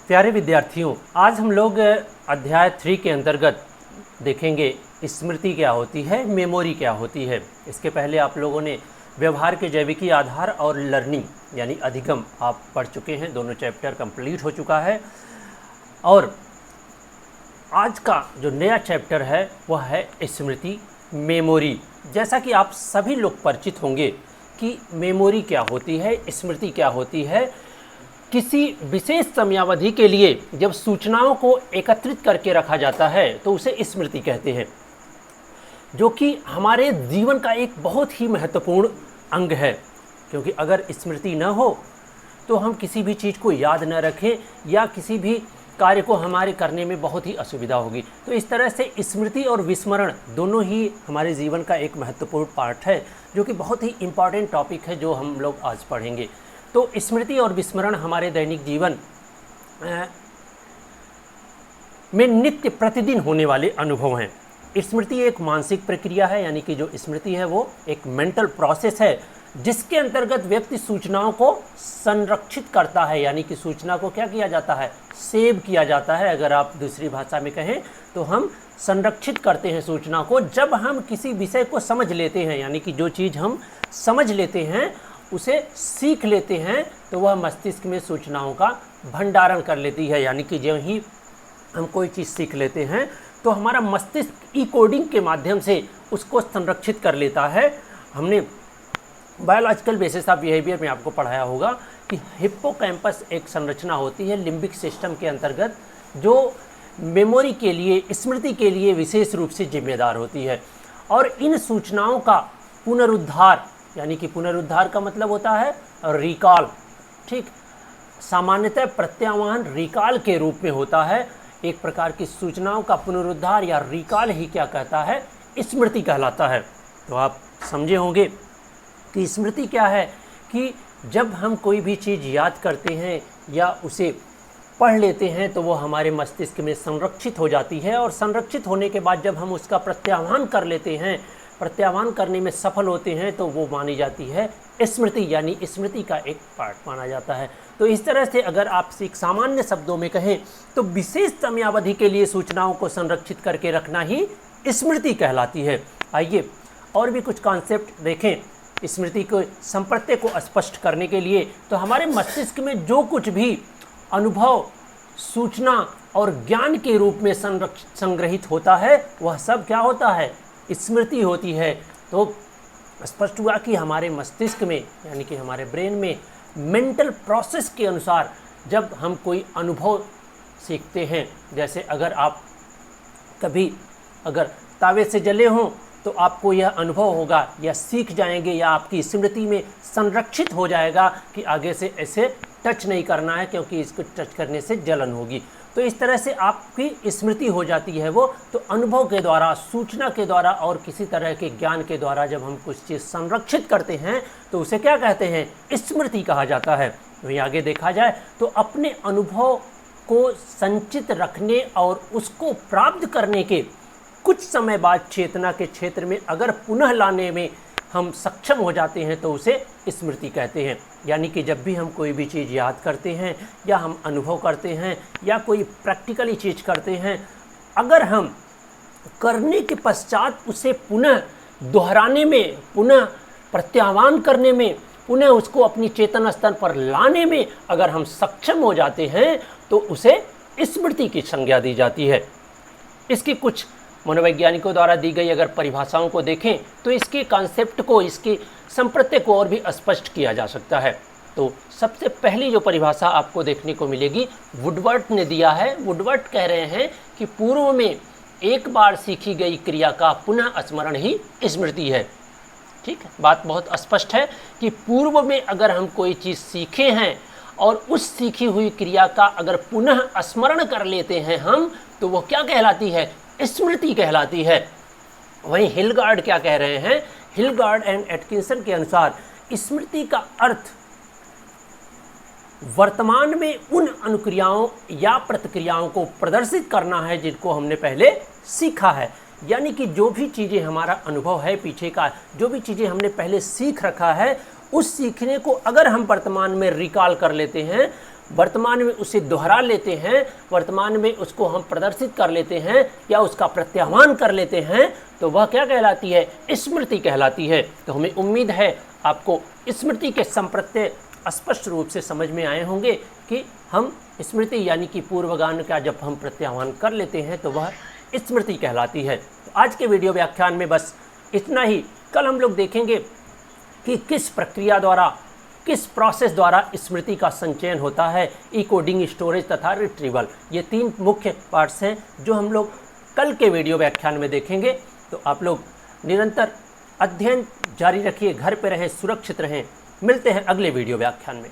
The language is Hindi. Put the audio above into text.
प्यारे विद्यार्थियों, आज हम लोग अध्याय 3 के अंतर्गत देखेंगे स्मृति क्या होती है, मेमोरी क्या होती है। इसके पहले आप लोगों ने व्यवहार के जैविकी आधार और लर्निंग यानी अधिगम आप पढ़ चुके हैं। दोनों चैप्टर कंप्लीट हो चुका है और आज का जो नया चैप्टर है वह है स्मृति, मेमोरी। जैसा कि आप सभी लोग परिचित होंगे कि मेमोरी क्या होती है, स्मृति क्या होती है। किसी विशेष समयावधि के लिए जब सूचनाओं को एकत्रित करके रखा जाता है तो उसे स्मृति कहते हैं, जो कि हमारे जीवन का एक बहुत ही महत्वपूर्ण अंग है। क्योंकि अगर स्मृति न हो तो हम किसी भी चीज़ को याद न रखें या किसी भी कार्य को हमारे करने में बहुत ही असुविधा होगी। तो इस तरह से स्मृति और विस्मरण दोनों ही हमारे जीवन का एक महत्वपूर्ण पार्ट है, जो कि बहुत ही इम्पॉर्टेंट टॉपिक है जो हम लोग आज पढ़ेंगे। तो स्मृति और विस्मरण हमारे दैनिक जीवन में नित्य प्रतिदिन होने वाले अनुभव हैं। स्मृति एक मानसिक प्रक्रिया है, यानी कि जो स्मृति है वो एक मेंटल प्रोसेस है जिसके अंतर्गत व्यक्ति सूचनाओं को संरक्षित करता है। यानी कि सूचना को क्या किया जाता है, सेव किया जाता है। अगर आप दूसरी भाषा में कहें तो हम संरक्षित करते हैं सूचना को। जब हम किसी विषय को समझ लेते हैं, यानी कि जो चीज़ हम समझ लेते हैं उसे सीख लेते हैं, तो वह मस्तिष्क में सूचनाओं का भंडारण कर लेती है। यानी कि जब ही हम कोई चीज़ सीख लेते हैं तो हमारा मस्तिष्क ई कोडिंग के माध्यम से उसको संरक्षित कर लेता है। हमने बायोलॉजिकल बेसिस ऑफ बिहेवियर में आपको पढ़ाया होगा कि हिप्पोकैम्पस एक संरचना होती है लिम्बिक सिस्टम के अंतर्गत, जो मेमोरी के लिए, स्मृति के लिए विशेष रूप से जिम्मेदार होती है। और इन सूचनाओं का पुनरुद्धार, यानी कि पुनरुद्धार का मतलब होता है रिकॉल, ठीक। सामान्यतः प्रत्यावान रिकॉल के रूप में होता है। एक प्रकार की सूचनाओं का पुनरुद्धार या रिकॉल ही क्या कहता है, स्मृति कहलाता है। तो आप समझे होंगे कि स्मृति क्या है, कि जब हम कोई भी चीज़ याद करते हैं या उसे पढ़ लेते हैं तो वो हमारे मस्तिष्क में संरक्षित हो जाती है, और संरक्षित होने के बाद जब हम उसका प्रत्याह्वान कर लेते हैं, प्रत्याह्वान करने में सफल होते हैं, तो वो मानी जाती है स्मृति, यानी स्मृति का एक पार्ट माना जाता है। तो इस तरह से अगर आप एक सामान्य शब्दों में कहें तो विशेष समयावधि के लिए सूचनाओं को संरक्षित करके रखना ही स्मृति कहलाती है। आइए और भी कुछ कॉन्सेप्ट देखें स्मृति को, संप्रत्यय को स्पष्ट करने के लिए। तो हमारे मस्तिष्क में जो कुछ भी अनुभव, सूचना और ज्ञान के रूप में संग्रहित होता है वह सब क्या होता है, स्मृति होती है। तो स्पष्ट हुआ कि हमारे मस्तिष्क में, यानी कि हमारे ब्रेन में मेंटल प्रोसेस के अनुसार जब हम कोई अनुभव सीखते हैं, जैसे अगर आप कभी अगर तावे से जले हों तो आपको यह अनुभव होगा या सीख जाएंगे या आपकी स्मृति में संरक्षित हो जाएगा कि आगे से ऐसे टच नहीं करना है क्योंकि इसको टच करने से जलन होगी। तो इस तरह से आपकी स्मृति हो जाती है वो। तो अनुभव के द्वारा, सूचना के द्वारा और किसी तरह के ज्ञान के द्वारा जब हम कुछ चीज़ संरक्षित करते हैं तो उसे क्या कहते हैं, स्मृति कहा जाता है। वहीं आगे देखा जाए तो अपने अनुभव को संचित रखने और उसको प्राप्त करने के कुछ समय बाद चेतना के क्षेत्र में अगर पुनः लाने में हम सक्षम हो जाते हैं तो उसे स्मृति कहते हैं। यानी कि जब भी हम कोई भी चीज़ याद करते हैं या हम अनुभव करते हैं या कोई प्रैक्टिकली चीज़ करते हैं, अगर हम करने के पश्चात उसे पुनः दोहराने में, पुनः प्रत्याह्वान करने में, पुनः उसको अपनी चेतना स्तर पर लाने में अगर हम सक्षम हो जाते हैं तो उसे स्मृति की संज्ञा दी जाती है। इसकी कुछ मनोवैज्ञानिकों द्वारा दी गई अगर परिभाषाओं को देखें तो इसके कॉन्सेप्ट को, इसके संप्रत्यय को और भी स्पष्ट किया जा सकता है। तो सबसे पहली जो परिभाषा आपको देखने को मिलेगी वुडवर्ड ने दिया है। वुडवर्ड कह रहे हैं कि पूर्व में एक बार सीखी गई क्रिया का पुनः स्मरण ही स्मृति है। ठीक है, बात बहुत स्पष्ट है कि पूर्व में अगर हम कोई चीज़ सीखे हैं और उस सीखी हुई क्रिया का अगर पुनः स्मरण कर लेते हैं हम, तो वो क्या कहलाती है, स्मृति कहलाती है। वहीं हिलगार्ड क्या कह रहे हैं, हिलगार्ड एंड एटकिंसन के अनुसार स्मृति का अर्थ वर्तमान में उन अनुक्रियाओं या प्रतिक्रियाओं को प्रदर्शित करना है जिनको हमने पहले सीखा है। यानी कि जो भी चीज़ें हमारा अनुभव है पीछे का, जो भी चीज़ें हमने पहले सीख रखा है, उस सीखने को अगर हम वर्तमान में रिकॉल कर लेते हैं वर्तमान में उसे दोहरा लेते हैं, वर्तमान में उसको हम प्रदर्शित कर लेते हैं या उसका प्रत्याह्वान कर लेते हैं, तो वह क्या कहलाती है? स्मृति कहलाती है। तो हमें उम्मीद है आपको स्मृति के संप्रत्यय स्पष्ट रूप से समझ में आए होंगे कि हम स्मृति यानी कि पूर्वगान का जब हम प्रत्याह्वान कर लेते हैं तो वह स्मृति कहलाती है। तो आज के वीडियो व्याख्यान में बस इतना ही। कल हम लोग देखेंगे कि किस प्रक्रिया द्वारा, किस प्रोसेस द्वारा स्मृति का संचयन होता है, इकोडिंग, स्टोरेज तथा रिट्रीवल। ये 3 मुख्य पार्ट्स हैं जो हम लोग कल के वीडियो व्याख्यान में देखेंगे। तो आप लोग निरंतर अध्ययन जारी रखिए, घर पे रहें, सुरक्षित रहें। मिलते हैं अगले वीडियो व्याख्यान में।